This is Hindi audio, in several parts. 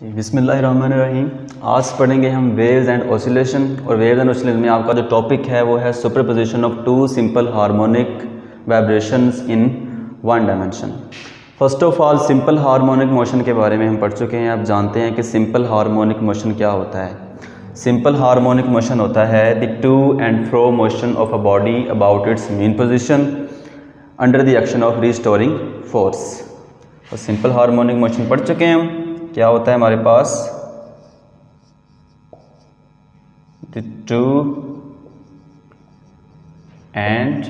जी बिस्मिल्लाहिर्रहमानिर्रहीम। आज पढ़ेंगे हम वेव्स एंड ऑसिलेशन। और वेव्स एंड ऑसिलेशन में आपका जो टॉपिक है वो है superposition of two simple harmonic vibrations in one dimension. First of all simple harmonic motion के बारे में हम पढ़ चुके हैं। आप जानते हैं कि सिंपल हार्मोनिक मोशन क्या होता है। सिंपल हार्मोनिक मोशन होता है the to and fro motion of a body about its mean position under the action of restoring force. और सिंपल हार्मोनिक मोशन पढ़ चुके हैं हम। क्या होता है हमारे पास the to and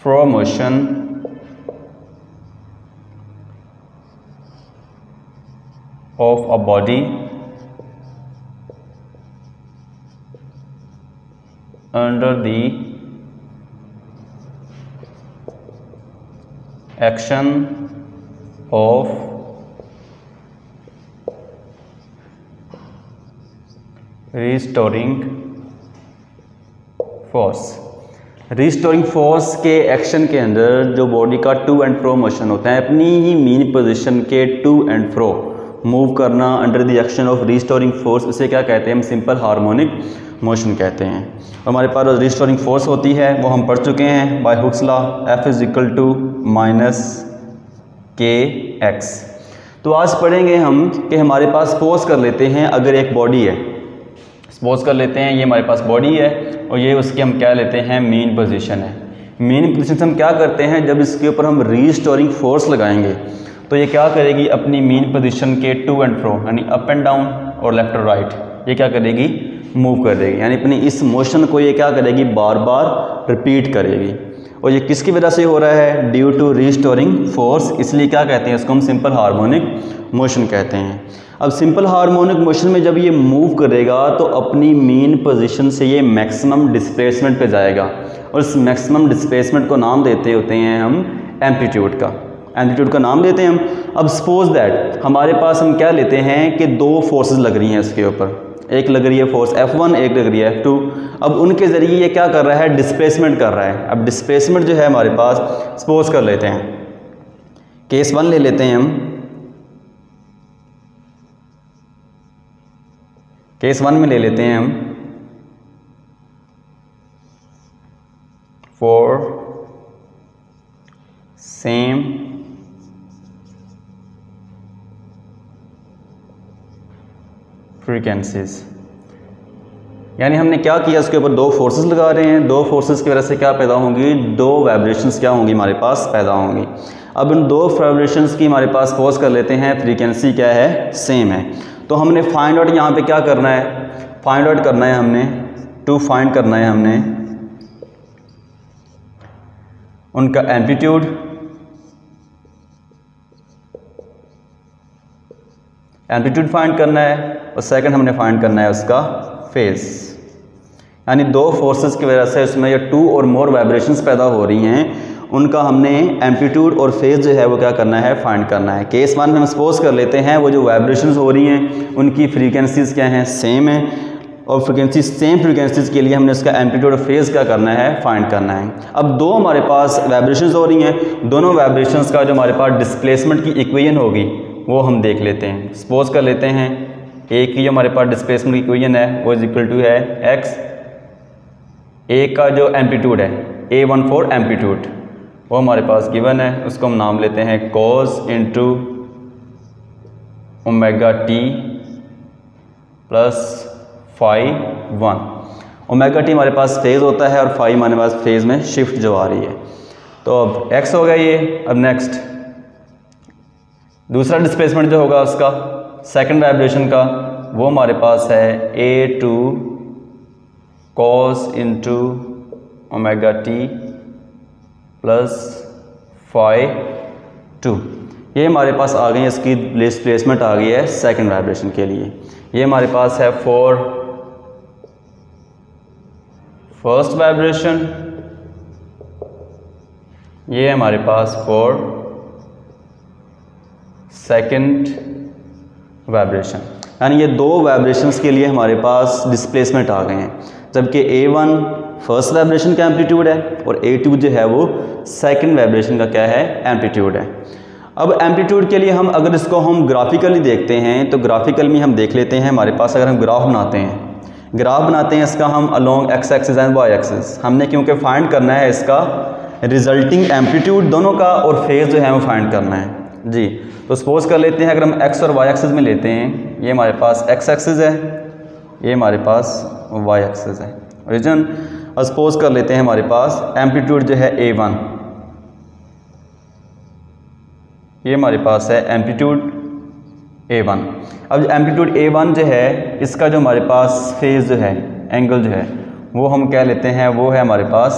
fro motion of a body under the action of restoring force। Restoring force के एक्शन के अंदर जो बॉडी का टू एंड फ्रो मोशन होता है, अपनी ही मीन पोजीशन के टू एंड फ्रो मूव करना under the action of restoring force, उसे क्या कहते हैं हम सिंपल हार्मोनिक मोशन कहते हैं। हमारे पास जो रिस्टोरिंग फोर्स होती है वो हम पढ़ चुके हैं by Hooke's law, F is equal to minus k x. तो आज पढ़ेंगे हम कि हमारे पास सपोज कर लेते हैं अगर एक बॉडी है, सपोज कर लेते हैं ये हमारे पास बॉडी है और ये उसके हम क्या लेते हैं मीन पोजीशन है। मीन पोजीशन से हम क्या करते हैं, जब इसके ऊपर हम रिस्टोरिंग फोर्स लगाएंगे तो ये क्या करेगी, अपनी मीन पोजीशन के टू एंड फ्रो यानी अप एंड डाउन और लेफ्ट और राइट ये क्या करेगी, मूव कर देगी। यानी अपनी इस मोशन को ये क्या करेगी, बार बार रिपीट करेगी। और ये किसकी वजह से हो रहा है, ड्यू टू रिस्टोरिंग फोर्स, इसलिए क्या कहते हैं इसको हम सिंपल हार्मोनिक मोशन कहते हैं। अब सिंपल हार्मोनिक मोशन में जब ये मूव करेगा तो अपनी मीन पोजीशन से ये मैक्सिमम डिस्प्लेसमेंट पे जाएगा और इस मैक्सिमम डिस्प्लेसमेंट को नाम देते होते हैं हम एम्पलीट्यूड का, एम्पलीट्यूड का नाम देते हैं हम। अब सपोज दैट हमारे पास हम क्या लेते हैं कि दो फोर्सेस लग रही हैं इसके ऊपर, एक लग रही है फोर्स F1, एक लग रही है F2। अब उनके ज़रिए ये क्या कर रहा है, डिस्प्लेसमेंट कर रहा है। अब डिस्प्लेसमेंट जो है हमारे पास सपोज कर लेते हैं, केस 1 ले लेते हैं हम। केस 1 में ले लेते हैं हम फॉर सेम फ्रीक्वेंसीज। यानी हमने क्या किया, इसके ऊपर दो फोर्सेस लगा रहे हैं, दो फोर्सेस की वजह से क्या पैदा होंगी, दो वाइब्रेशंस क्या होंगी हमारे पास पैदा होंगी। अब इन दो वाइब्रेशंस की हमारे पास सपोज कर लेते हैं फ्रीक्वेंसी क्या है, सेम है। तो हमने फाइंड आउट यहाँ पे क्या करना है, फाइंड आउट करना है हमने, टू फाइंड करना है हमने उनका एम्पलीट्यूड, एम्पलीट्यूड फाइंड करना है और सेकंड हमने फाइंड करना है उसका फेज। यानी दो फोर्सेस की वजह से उसमें ये टू और मोर वाइब्रेशंस पैदा हो रही हैं, उनका हमने एम्पलीट्यूड और फेज जो है वो क्या करना है, फाइंड करना है। केस 1 में हम सपोज कर लेते हैं वो जो वाइब्रेशंस हो रही हैं उनकी फ्रीक्वेंसीज क्या हैं, सेम है। और फ्रीक्वेंसी सेम फ्रीक्वेंसीज के लिए हमने उसका एम्पलीट्यूड और फेज क्या करना है, फाइंड करना है। अब दो हमारे पास वाइब्रेशंस हो रही हैं, दोनों वाइब्रेशंस का जो हमारे पास डिस्प्लेसमेंट की इक्वेशन होगी वो हम देख लेते हैं। सपोज कर लेते हैं एक की जो हमारे पास डिस्प्लेसमेंट की इक्वेशन है वो इज इक्वल टू है x, एक का जो एम्पलीट्यूड है A14 एम्पलीट्यूड वो हमारे पास गिवन है, उसको हम नाम लेते हैं cos into omega t plus phi 1। Omega t हमारे पास फेज होता है और फाई हमारे पास फेज में शिफ्ट जो आ रही है। तो अब x हो गया ये। अब नेक्स्ट दूसरा डिस्प्लेसमेंट जो होगा उसका सेकंड वाइब्रेशन का वो हमारे पास है A2 cos into omega t plus phi 2। ये हमारे पास आ गई है, इसकी डिस्प्लेसमेंट आ गई है सेकंड वाइब्रेशन के लिए। ये हमारे पास है फॉर फर्स्ट वाइब्रेशन, ये हमारे पास फॉर सेकंड वाइब्रेशन। यानी ये दो वाइब्रेशंस के लिए हमारे पास डिस्प्लेसमेंट आ गए हैं, जबकि A1 फर्स्ट वाइब्रेशन का एम्पलीट्यूड है और A2 जो है वो सेकंड वाइब्रेशन का क्या है, एम्पलीट्यूड है। अब एम्पलीट्यूड के लिए हम अगर इसको हम ग्राफिकली देखते हैं तो ग्राफिकल में हम देख लेते हैं हमारे पास अगर हम ग्राफ बनाते हैं इसका हम along x axis and y axis, हमने क्योंकि फाइंड करना है इसका रिजल्टिंग एम्पलीट्यूड दोनों का और फेज जो है वो फाइंड करना है जी। तो सपोज कर लेते हैं अगर हम एक्स और वाई एक्सिस में लेते हैं, ये हमारे पास एक्स एक्सिस है, ये हमारे पास वाई एक्सिस है रीजन। और सपोज कर लेते हैं हमारे पास एम्पलीट्यूड जो है A1, ये हमारे पास है एम्पलीट्यूड A1। अब एम्पलीट्यूड A1 जो है इसका जो हमारे पास फेज जो है एंगल जो है वो हम कह लेते हैं वो है हमारे पास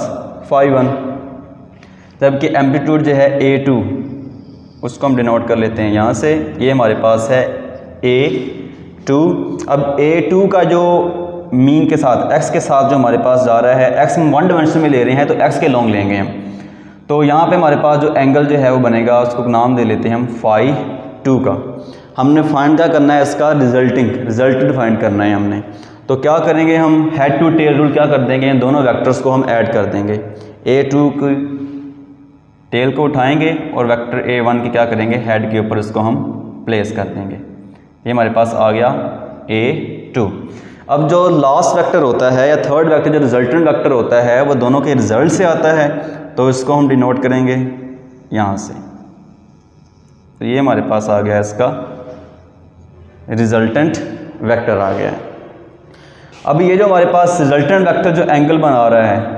φ1, जबकि एम्पलीट्यूड जो है A2 उसको हम डिनोट कर लेते हैं यहाँ से, ये हमारे पास है A2। अब A2 का जो मीन के साथ x के साथ जो हमारे पास जा रहा है, x हम 1 डायमेंशन में ले रहे हैं तो x के लॉन्ग लेंगे हम, तो यहाँ पे हमारे पास जो एंगल जो है वो बनेगा उसको नाम दे लेते हैं हम φ2 का। हमने फाइंड क्या करना है इसका रिजल्टेंट फाइंड करना है हमने, तो क्या करेंगे हम हेड टू टेल रूल क्या कर देंगे, इन दोनों वेक्टर्स को हम ऐड कर देंगे। A2 की टेल को उठाएंगे और वेक्टर A1 की क्या करेंगे हेड के ऊपर इसको हम प्लेस कर देंगे, ये हमारे पास आ गया A2। अब जो लास्ट वेक्टर होता है या थर्ड वेक्टर जो रिजल्टेंट वेक्टर होता है वो दोनों के रिजल्ट से आता है, तो इसको हम डिनोट करेंगे यहाँ से, तो ये हमारे पास आ गया इसका रिजल्टेंट वेक्टर आ गया है। अब ये जो हमारे पास रिजल्टेंट वेक्टर जो एंगल बना रहा है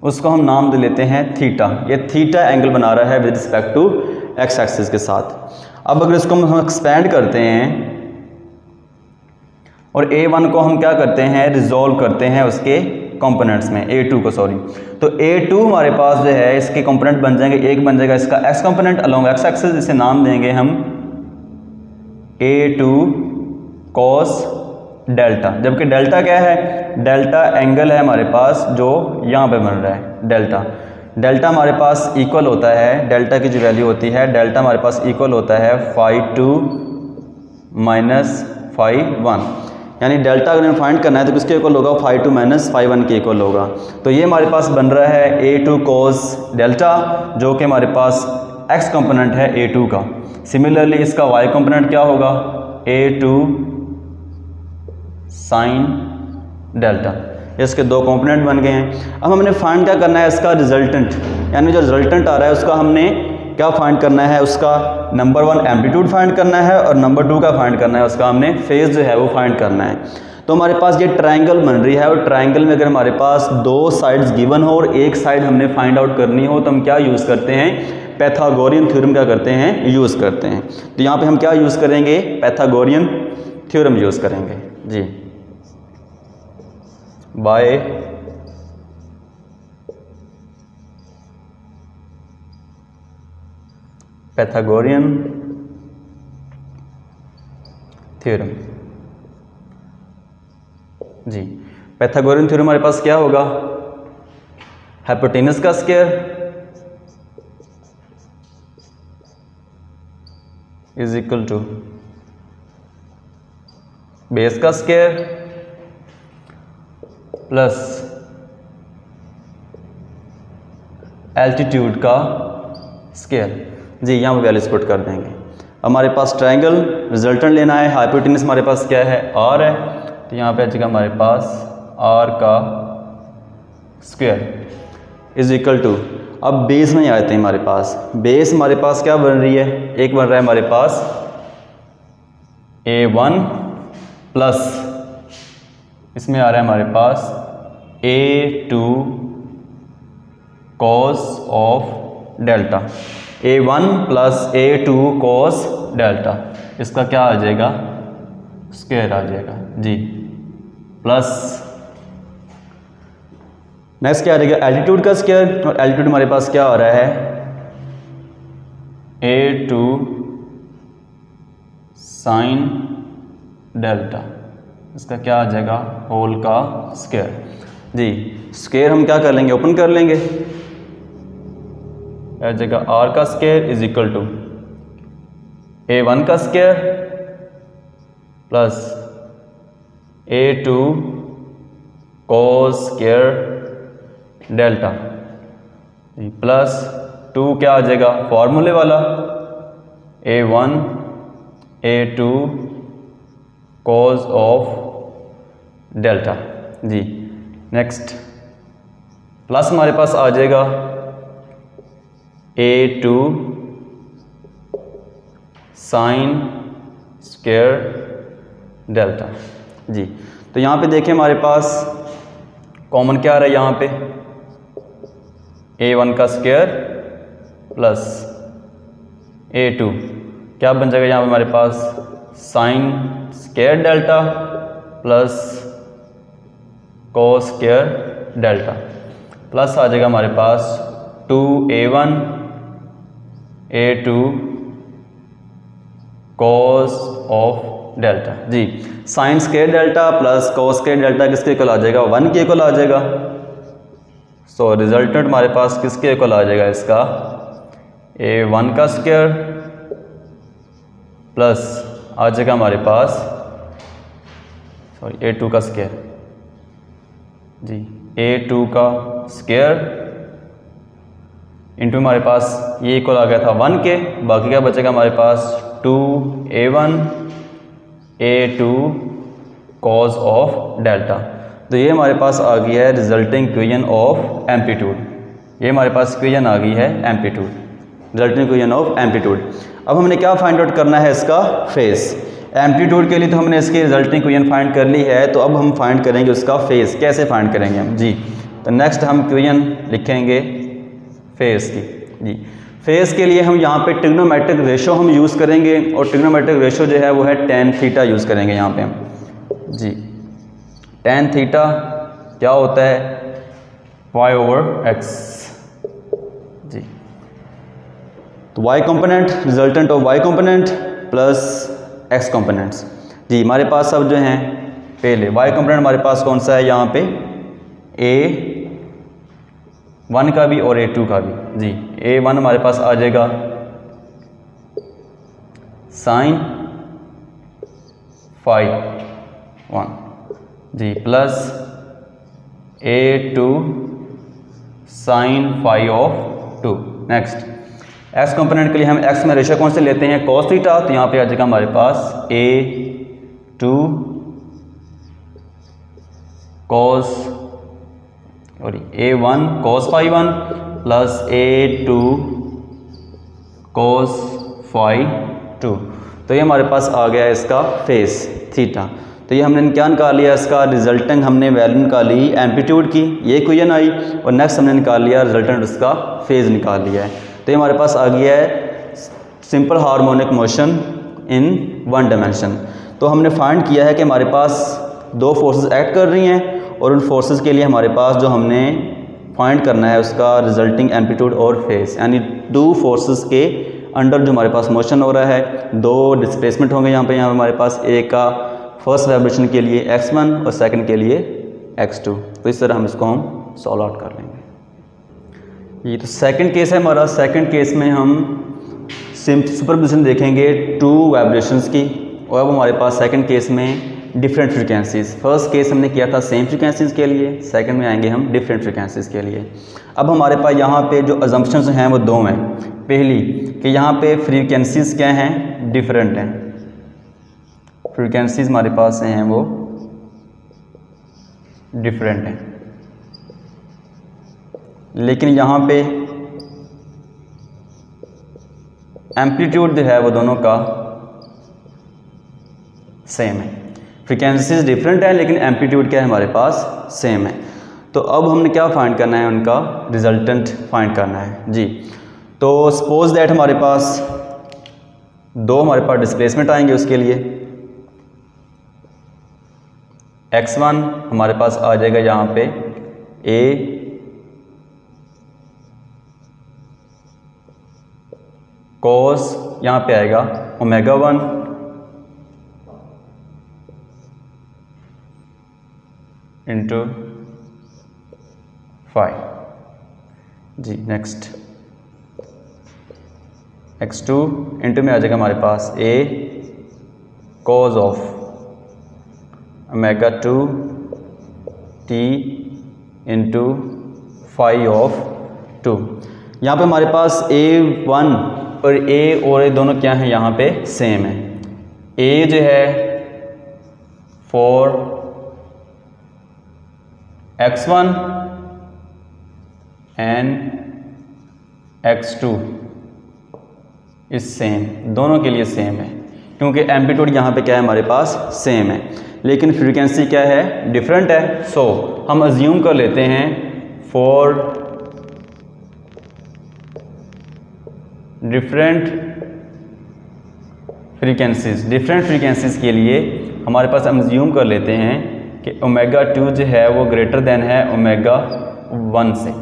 उसको हम नाम दे लेते हैं थीटा, ये थीटा एंगल बना रहा है with respect to x axis के साथ। अब अगर इसको हम एक्सपेंड करते हैं और A1 को हम क्या करते हैं रिजोल्व करते हैं उसके कंपोनेंट्स में, A2 को सॉरी, तो A2 हमारे पास जो है इसके कंपोनेंट बन जाएंगे, एक बन जाएगा इसका x component along x axis, इसे नाम देंगे हम A2 cos डेल्टा, जबकि डेल्टा क्या है, डेल्टा एंगल है हमारे पास जो यहाँ पे बन रहा है डेल्टा हमारे पास इक्वल होता है, डेल्टा की जो वैल्यू होती है डेल्टा हमारे पास इक्वल होता है φ2 माइनस φ1, यानी डेल्टा अगर फाइंड करना है तो किसके इक्वल होगा φ2 माइनस φ1 के इक्वल होगा। तो ये हमारे पास बन रहा है A2 cos डेल्टा जो कि हमारे पास x कंपोनेंट है A2 का। सिमिलरली इसका y कंपोनेंट क्या होगा A2 साइन डेल्टा, इसके दो कंपोनेंट बन गए हैं। अब हमने फाइंड क्या करना है इसका रिजल्टेंट, यानी जो रिजल्टेंट आ रहा है उसका हमने क्या फाइंड करना है, उसका नंबर 1 एम्पलीट्यूड फाइंड करना है और नंबर 2 का फाइंड करना है उसका हमने फेज जो है वो फाइंड करना है। तो हमारे पास ये ट्रायंगल बन रही है और ट्रायंगल में अगर हमारे पास दो साइड्स गिवन हो और एक साइड हमने फाइंड आउट करनी हो तो हम क्या यूज़ करते हैं, पैथागोरियन थ्योरम क्या करते हैं यूज़ करते हैं। तो यहाँ पे हम क्या यूज़ करेंगे, पैथागोरियन थ्योरम यूज़ करेंगे जी, बाय पैथागोरियन थ्योरम जी। पैथागोरियन थ्योरम हमारे पास क्या होगा, हाइपोटेनस का square is equal to base का स्क्वायर प्लस एल्टीट्यूड का स्क्वायर जी, यहाँ पर वैल्यूज पुट कर देंगे। हमारे पास ट्रायंगल रिजल्टेंट लेना है, हाइपोटेनस हमारे पास क्या है r है, तो यहाँ पे आ जाएगा हमारे पास r का स्क्वायर इज इक्वल टू, अब बेस में आते हैं हमारे पास, बेस हमारे पास क्या बन रही है, एक बन रहा है हमारे पास A1 प्लस इसमें आ रहा है हमारे पास A2 cos of delta, A1 plus A2 cos delta, इसका क्या आ जाएगा स्क्वायर आ जाएगा जी, प्लस नेक्स्ट क्या आ जाएगा एल्टीट्यूड का स्क्वायर, और एल्टीट्यूड हमारे पास क्या आ रहा है A2 साइन डेल्टा, इसका क्या आ जाएगा होल का स्क्वायर जी। स्क्वायर हम क्या कर लेंगे, ओपन कर लेंगे, आ जाएगा r का square is equal to A1 का square plus A2 cos square delta plus 2 क्या आ जाएगा फॉर्मूले वाला A1 A2 cos of delta. जी नेक्स्ट प्लस हमारे पास आ जाएगा A2 साइन स्क्वायर डेल्टा। जी तो यहाँ पे देखें हमारे पास कॉमन क्या आ रहा है, यहाँ पे A1 का स्क्वायर प्लस A2 क्या बन जाएगा यहाँ पे हमारे पास sine square delta plus cos square delta plus आ जाएगा हमारे पास 2A1 A2 cos of delta. जी sine square delta plus cos square delta किसके इक्वल आ जाएगा, 1 के इक्वल आ जाएगा। सो रिजल्टेंट हमारे पास किसके इक्वल आ जाएगा, इसका A1 का स्क्वायर प्लस आ जाएगा हमारे पास A2 का स्क्वायर। जी A2 का स्क्वायर इंटू हमारे पास ये इक्वल आ गया था 1 के, बाकी क्या बचेगा हमारे पास 2A1 A2 cos of delta. तो ये हमारे पास आ गया है रिजल्टिंग इक्वेशन ऑफ एम्पलीट्यूड। ये हमारे पास इक्वेशन आ गई है amplitude, resulting equation of amplitude. अब हमने क्या फाइंड आउट करना है, इसका फेस। एम्पलीट्यूड के लिए तो हमने इसकी रिजल्टिंग इक्वेशन फाइंड कर ली है, तो अब हम फाइंड करेंगे उसका फेस। कैसे फाइंड करेंगे हम, जी तो नेक्स्ट हम इक्वेशन लिखेंगे फेस की। जी फेस के लिए हम यहाँ पे ट्रिग्नोमेट्रिक रेशो हम यूज़ करेंगे, और ट्रिग्नोमेट्रिक रेशो जो है वो है tan थीटा यूज़ करेंगे यहाँ पे हम। जी tan थीटा क्या होता है, y/x। जी तो y component resultant of y component plus x components. जी हमारे पास अब जो हैं पहले y कंपोनेंट हमारे पास कौन सा है, यहाँ पे A1 का भी और A2 का भी। जी A1 हमारे पास आ जाएगा साइन फाई 1, जी plus A2 sine phi of 2। Next x component के लिए हम एक्स में रेशो कौन से लेते हैं, कॉस थीटा। तो यहाँ पे आ जाएगा हमारे पास A2 कॉस और A1 cos phi 1 plus A2 cos phi 2। तो ये हमारे पास आ गया है इसका फेस थीटा। तो ये हमने क्या निकाल लिया, इसका रिजल्टेंट हमने वैल्यू निकाली एम्पलीट्यूड की, ये इक्वेशन आई, और नेक्स्ट हमने निकाल लिया रिजल्टेंट उसका फेज निकाल लिया है। तो ये हमारे पास आ गया है simple harmonic motion in 1 dimension. तो हमने फाइंड किया है कि हमारे पास दो फोर्सेस एक्ट कर रही हैं, और उन फोर्सेस के लिए हमारे पास जो हमने फाइंड करना है उसका रिजल्टिंग एम्पलीट्यूड और फेस, यानी 2 फोर्सेस के अंडर जो हमारे पास मोशन हो रहा है, 2 डिस्प्लेसमेंट होंगे यहाँ पे हमारे पास, एक का फर्स्ट वाइब्रेशन के लिए x1 और सेकंड के लिए x2। तो इस तरह हम इसको हम सॉल्व आउट कर लेंगे। ये तो सेकंड केस है हमारा। सेकंड केस में हम सुपरपोजिशन देखेंगे 2 वाइब्रेशंस की, और अब हमारे पास सेकंड केस में डिफरेंट फ्रिक्वेंसीज। फर्स्ट केस हमने किया था सेम फ्रिक्वेंसीज के लिए, सेकंड में आएंगे हम डिफरेंट फ्रिक्वेंसीज के लिए। अब हमारे पास यहाँ पे जो अजम्पशंस हैं वो 2 हैं। पहली कि यहाँ पे फ्रीक्वेंसीज क्या हैं, डिफरेंट हैं। फ्रीक्वेंसीज हमारे पास हैं वो डिफरेंट हैं, लेकिन यहाँ पे एम्पलीट्यूड जो है वो दोनों का सेम है। फ्रीक्वेंसीज डिफरेंट है लेकिन एम्पलीट्यूड क्या है हमारे पास सेम है। तो अब हमने क्या फाइंड करना है, उनका रिजल्टेंट फाइंड करना है। जी तो सपोज दैट हमारे पास 2 हमारे पास डिस्प्लेसमेंट आएंगे, उसके लिए x1 हमारे पास आ जाएगा यहाँ पे a cos, यहाँ पे आएगा ω1 इंटू 5। जी नेक्स्ट x2 इंटू में आ जाएगा हमारे पास a cos of ω2 t into 5 of 2। यहाँ पे हमारे पास a1 और ए और ए दोनों क्या हैं यहाँ पे सेम है। ए जो है for x1 and x2 is same, दोनों के लिए सेम है क्योंकि एम्पलीट्यूड यहाँ पे क्या है हमारे पास सेम है, लेकिन फ्रीक्वेंसी क्या है डिफरेंट है। सो हम अज्यूम कर लेते हैं फॉर डिफरेंट फ्रीक्वेंसीज के लिए हमारे पास हम अज्यूम कर लेते हैं कि ओमेगा 2 जो है वो ग्रेटर देन है ओमेगा 1 से,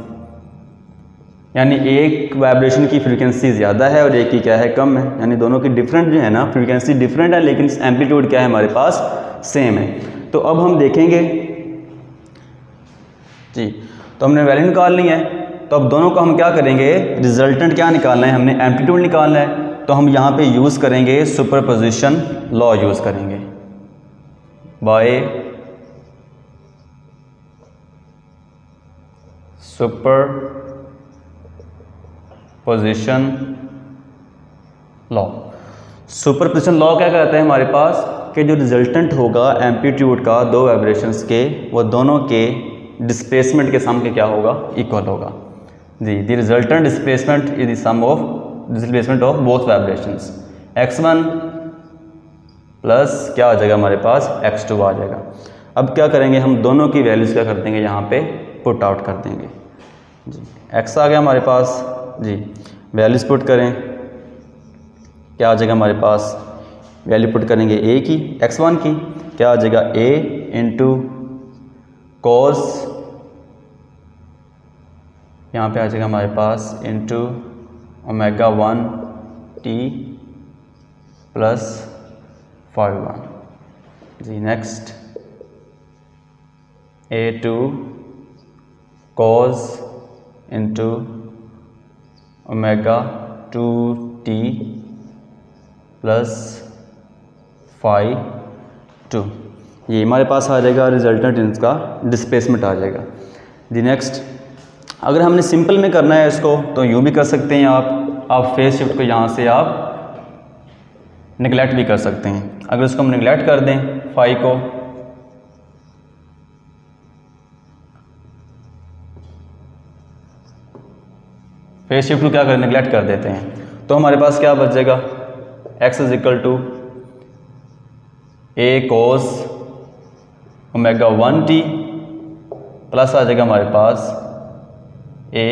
यानी एक वाइब्रेशन की फ्रीक्वेंसी ज़्यादा है और एक की क्या है कम है, यानी दोनों की डिफरेंट जो है ना फ्रीक्वेंसी डिफरेंट है लेकिन एम्पलीट्यूड क्या है हमारे पास सेम है। तो अब हम देखेंगे जी, तो हमने वैल्यू निकाल ली है, तो अब दोनों को हम क्या करेंगे रिजल्टेंट क्या निकालना है, हमने एम्पलीट्यूड निकालना है, तो हम यहाँ पे यूज़ करेंगे सुपरपोजिशन लॉ यूज़ करेंगे by superposition law. Superposition law क्या कहता है हमारे पास कि जो रिजल्टेंट होगा एम्पलीट्यूड का दो वाइब्रेशंस के, वो दोनों के डिस्प्लेसमेंट के सम के क्या होगा इक्वल होगा जी। The resultant displacement is the sum of displacement of both vibrations. x1 plus क्या आ जाएगा हमारे पास x2 आ जाएगा। अब क्या करेंगे हम दोनों की वैल्यूज़ क्या कर देंगे यहाँ पे पुट आउट कर देंगे जी। x आ गया हमारे पास जी, वैल्यूज़ पुट करें, क्या आ जाएगा हमारे पास, वैल्यू पुट करेंगे a की x1 की, क्या आ जाएगा a इंटू कॉस, यहाँ पे आ जाएगा हमारे पास इंटू ओमेगा 1 t प्लस 5 जी। Next a2 cos into omega 2t plus 5 ये हमारे पास आ जाएगा रिजल्टेंट इसका डिस्प्लेसमेंट आ जाएगा जी। नेक्स्ट अगर हमने सिंपल में करना है इसको तो यूँ भी कर सकते हैं आप फेज शिफ्ट को यहाँ से आप निगलेक्ट भी कर सकते हैं। अगर इसको हम निगलेक्ट कर दें फाई को, फेज शिफ्ट को क्या करें निगलेक्ट कर देते हैं, तो हमारे पास क्या बचेगा x is equal to a cos omega 1t plus आ जाएगा हमारे पास a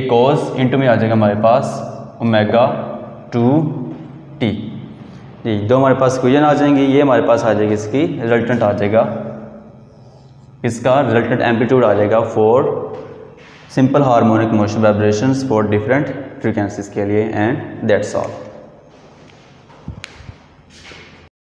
कोस इंटू में आ जाएगा हमारे पास ओमेगा 2t जी। दो हमारे पास इक्वेशन आ जाएंगी, ये हमारे पास आ जाएगी इसकी रिजल्टेंट आ जाएगा, इसका रिजल्टेंट एम्पलीट्यूड आ जाएगा for simple harmonic motion vibrations for different frequencies के लिए। And that's all.